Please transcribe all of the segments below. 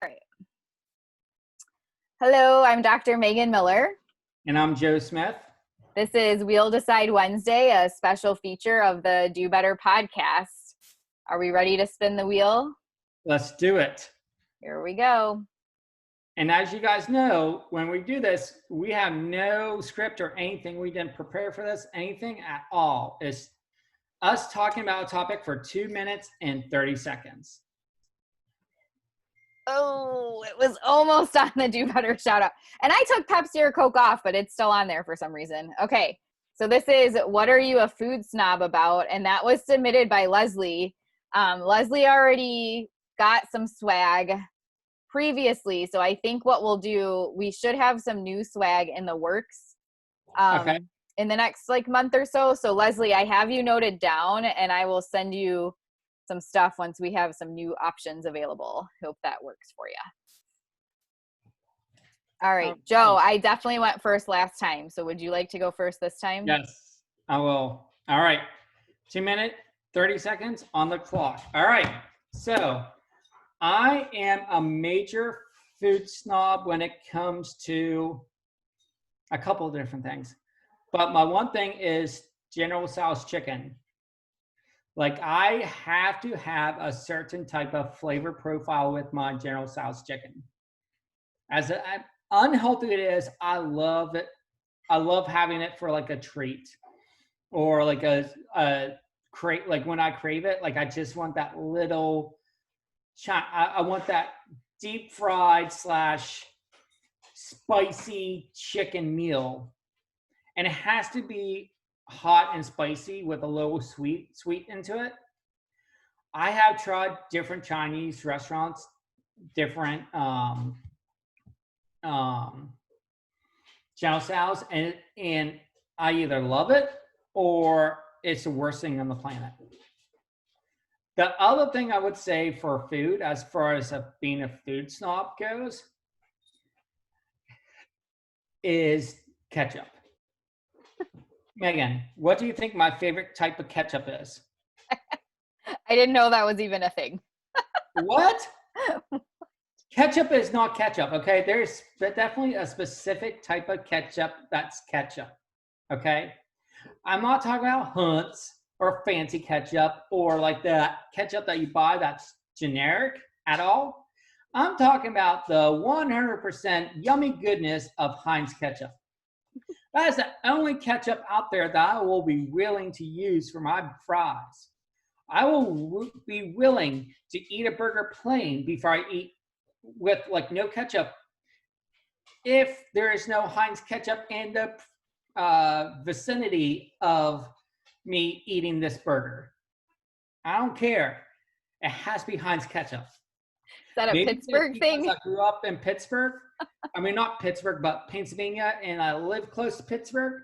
All right. Hello, I'm Dr. Megan Miller. And I'm Joe Smith. This is We'll Decide Wednesday, a special feature of the Do Better podcast. Are we ready to spin the wheel? Let's do it. Here we go. And as you guys know, when we do this, we have no script or anything. We didn't prepare for this, anything at all. It's us talking about a topic for 2 minutes and 30 seconds. Oh, it was almost on the Do Better shout out. And I took Pepsi or Coke off, but it's still on there for some reason. Okay, so this is What Are You a Food Snob About? And that was submitted by Leslie. Leslie already got some swag previously, so I think what we'll do, we should have some new swag in the works in the next month or so. So Leslie, I have you noted down, and I will send you some stuff once we have some new options available. Hope that works for you. All right, Joe, I definitely went first last time, so would you like to go first this time? Yes, I will. All right, 2 minutes, 30 seconds on the clock. All right, so I am a major food snob when it comes to a couple of different things. But my one thing is General Tso's chicken. I have to have a certain type of flavor profile with my General Tso's chicken. As unhealthy it is, I love it. I love having it for a treat or a crave. When I crave it, I just want that little. I want that deep fried / spicy chicken meal, and it has to be hot and spicy with a little sweet into it. I have tried different Chinese restaurants, different General Tso's, and I either love it or it's the worst thing on the planet. The other thing I would say for food, as far as being a food snob goes, is ketchup. Megan, what do you think my favorite type of ketchup is? I didn't know that was even a thing. What? Ketchup is not ketchup, okay? There's definitely a specific type of ketchup that's ketchup, okay? I'm not talking about Hunt's or fancy ketchup or that ketchup that you buy that's generic at all. I'm talking about the 100% yummy goodness of Heinz ketchup. That is the only ketchup out there that I will be willing to use for my fries. I will be willing to eat a burger plain before I eat with no ketchup if there is no Heinz ketchup in the vicinity of me eating this burger. I don't care. It has to be Heinz ketchup. Is that a Maybe Pittsburgh thing? I grew up in Pittsburgh. I mean, not Pittsburgh, but Pennsylvania, and I live close to Pittsburgh,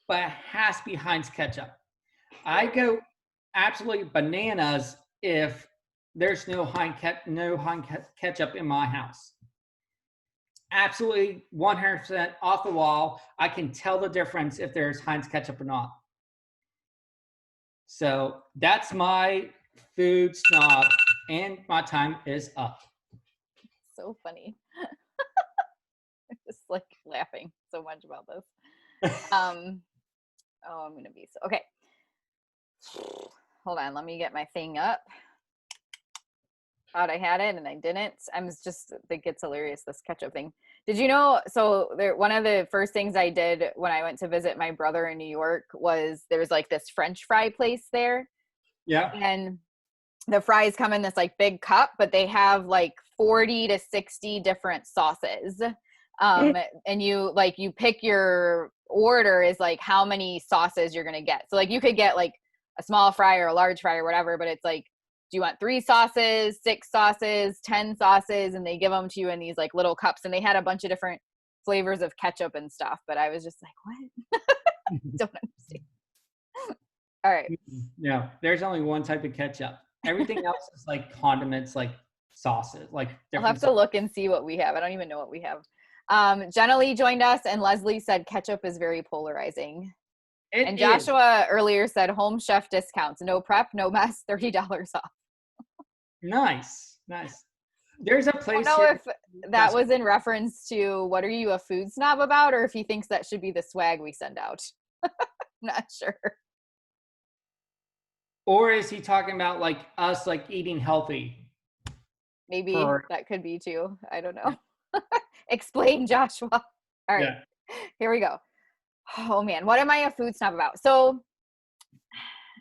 but it has to be Heinz ketchup. I go absolutely bananas if there's no Heinz ketchup in my house. Absolutely 100% off the wall. I can tell the difference if there's Heinz ketchup or not. So that's my food snob, and my time is up. So funny. I'm just laughing so much about this. I'm gonna be so okay. Hold on, let me get my thing up. Thought I had it and I didn't. I'm just think it's hilarious, this ketchup thing. Did you know? So one of the first things I did when I went to visit my brother in New York was there's this French fry place there. Yeah. And the fries come in this big cup, but they have 40 to 60 different sauces. And you pick your order is how many sauces you're gonna get. So you could get a small fry or a large fry or whatever, but it's do you want 3 sauces, 6 sauces, 10 sauces? And they give them to you in these little cups, and they had a bunch of different flavors of ketchup and stuff, but I was just what? Don't understand. All right. Yeah, there's only one type of ketchup. Everything else is condiments, sauces, I'll have to look and see what we have. I don't even know what we have. Jenna Lee joined us, and Leslie said ketchup is very polarizing. And Joshua earlier said home chef discounts, no prep, no mess, $30 off. Nice. There's a I don't place know here. if that was in reference to what are you a food snob about, or if he thinks that should be the swag we send out. Not sure. Or is he talking about like us like eating healthy? Maybe For that could be too. I don't know. Explain, Joshua. All right, yeah. here we go. Oh man, what am I a food snob about? So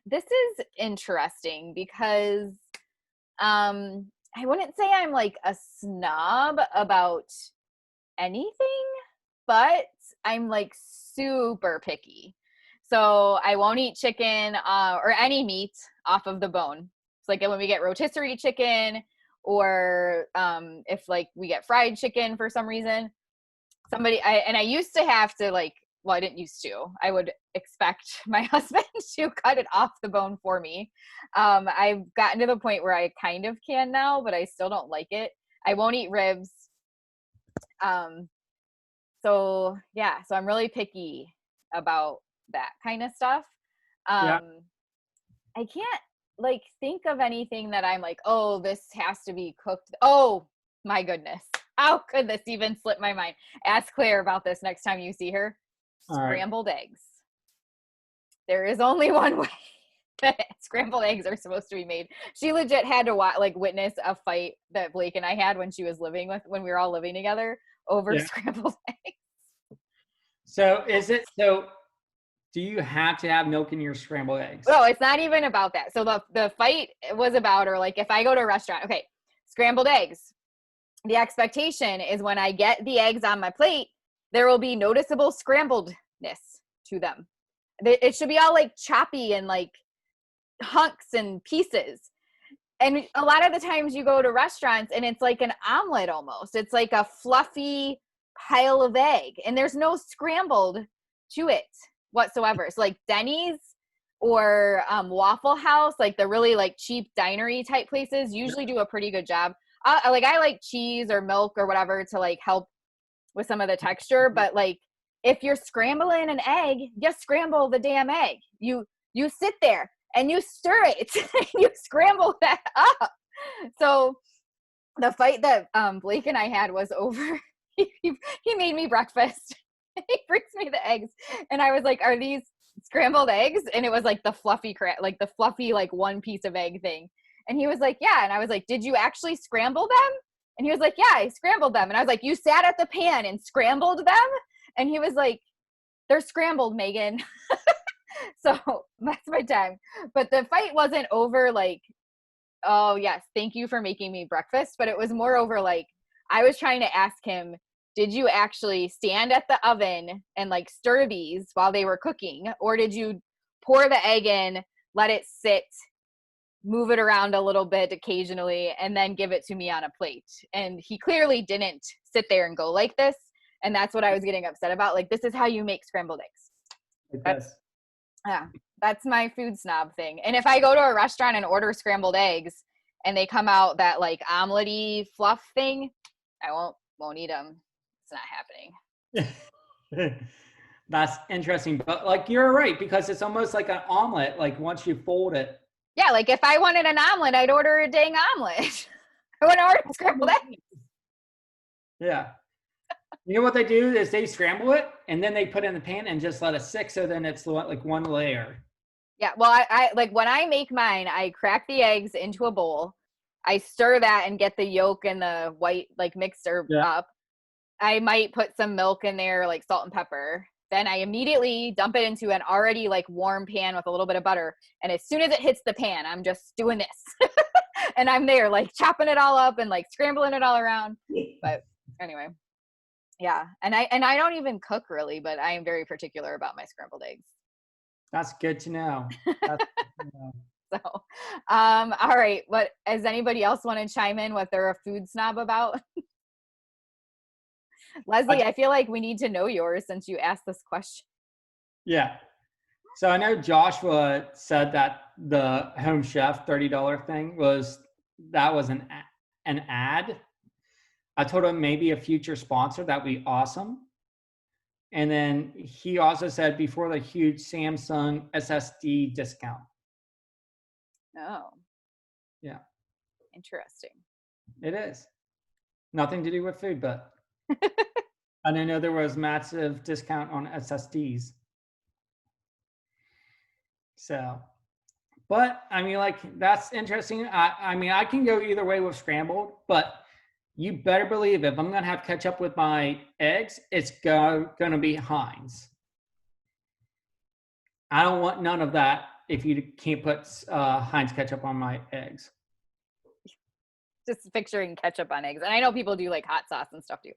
this is interesting because I wouldn't say I'm like a snob about anything, but I'm like super picky. So I won't eat chicken or any meat off of the bone. It's like when we get rotisserie chicken or if like we get fried chicken for some reason, I used to have to like, well, I didn't used to. I would expect my husband to cut it off the bone for me. I've gotten to the point where I kind of can now, but I still don't like it. I won't eat ribs. Um, so yeah, so I'm really picky about that kind of stuff. Yeah. I can't like think of anything that I'm like, oh, this has to be cooked. Oh my goodness. How could this even slip my mind? Ask Claire about this next time you see her. All right. Scrambled eggs. There is only one way that scrambled eggs are supposed to be made. She legit had to witness a fight that Blake and I had when we were all living together over Yeah. scrambled eggs. So so do you have to have milk in your scrambled eggs? No, it's not even about that. So the fight was about, or like if I go to a restaurant, okay, scrambled eggs. The expectation is when I get the eggs on my plate, there will be noticeable scrambledness to them. It should be all like choppy and like hunks and pieces. And a lot of the times you go to restaurants and it's like an omelet almost. It's like a fluffy pile of egg and there's no scrambled to it whatsoever. So like Denny's or Waffle House, like the really like cheap dinery type places usually do a pretty good job. I like cheese or milk or whatever to like help with some of the texture, but like if you're scrambling an egg, you scramble the damn egg. You sit there and you stir it and you scramble that up. So the fight that Blake and I had was over. He made me breakfast. He brings me the eggs and I was like, are these scrambled eggs? And it was like the fluffy like the fluffy like one piece of egg thing. And he was like, yeah. And I was like, did you actually scramble them? And he was like, yeah, I scrambled them. And I was like, you sat at the pan and scrambled them? And he was like, they're scrambled, Megan. So that's my time. But the fight wasn't over like, oh, yes, thank you for making me breakfast. But it was more over like, I was trying to ask him, did you actually stand at the oven and like stir these while they were cooking? Or did you pour the egg in, let it sit, move it around a little bit occasionally, and then give it to me on a plate? And he clearly didn't sit there and go like this. And that's what I was getting upset about. Like, this is how you make scrambled eggs. Like That's, this. yeah, that's my food snob thing. And if I go to a restaurant and order scrambled eggs and they come out that like omelette-y fluff thing, I won't eat them. It's not happening. That's interesting. But like you're right, because it's almost like an omelet, like once you fold it. Yeah, like if I wanted an omelet, I'd order a dang omelet. I wouldn't order scrambled eggs. Yeah. You know what they do is they scramble it and then they put it in the pan and just let it sit. So then it's like one layer. Yeah, well, I like when I make mine, I crack the eggs into a bowl. I stir that and get the yolk and the white like mixer Yeah. up. I might put some milk in there, like salt and pepper. Then I immediately dump it into an already like warm pan with a little bit of butter. And as soon as it hits the pan, I'm just doing this. And I'm there like chopping it all up and like scrambling it all around. But anyway, yeah. And I don't even cook really, but I am very particular about my scrambled eggs. That's good to know. That's good to know. So, all right. What does anybody else want to chime in what they're a food snob about? Leslie, I feel like we need to know yours since you asked this question. Yeah. So I know Joshua said that the Home Chef $30 thing was an ad. I told him maybe a future sponsor, that'd be awesome. And then he also said before the huge Samsung SSD discount. Oh, Yeah, interesting. it is. Nothing to do with food, but I didn't know there was massive discount on SSDs. So, but I mean, like that's interesting. I mean, I can go either way with scrambled, but you better believe if I'm gonna have ketchup with my eggs, it's gonna be Heinz. I don't want none of that if you can't put Heinz ketchup on my eggs. Just picturing ketchup on eggs. And I know people do like hot sauce and stuff too.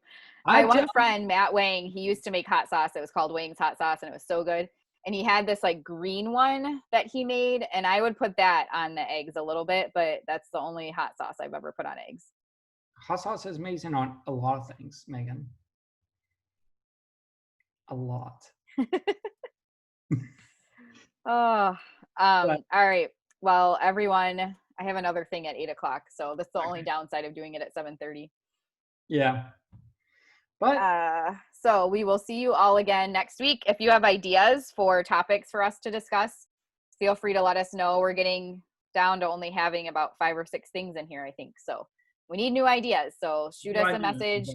My I've done, one friend, Matt Wang, he used to make hot sauce. It was called Wang's hot sauce and it was so good. And he had this like green one that he made, and I would put that on the eggs a little bit, but that's the only hot sauce I've ever put on eggs. hot sauce is amazing on a lot of things, Megan. A lot. Oh, But all right. Well, everyone, I have another thing at 8 o'clock, so that's the only okay. downside of doing it at 7:30. Yeah. But So we will see you all again next week. If you have ideas for topics for us to discuss, feel free to let us know. We're getting down to only having about 5 or 6 things in here, I think. So we need new ideas. So shoot new us a ideas. message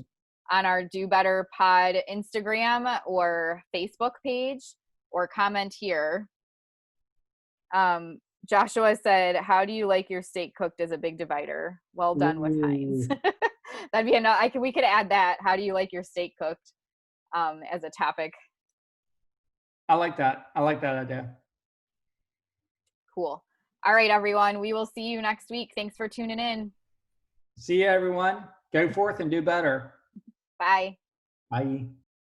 on our Do Better Pod Instagram or Facebook page, or comment here. Joshua said, "How do you like your steak cooked as a big divider? Well done with Heinz." Ooh, That'd be enough. We could add that. How do you like your steak cooked? As a topic. I like that. I like that idea. Cool. All right, everyone. We will see you next week. Thanks for tuning in. See you, everyone. Go forth and do better. Bye. Bye.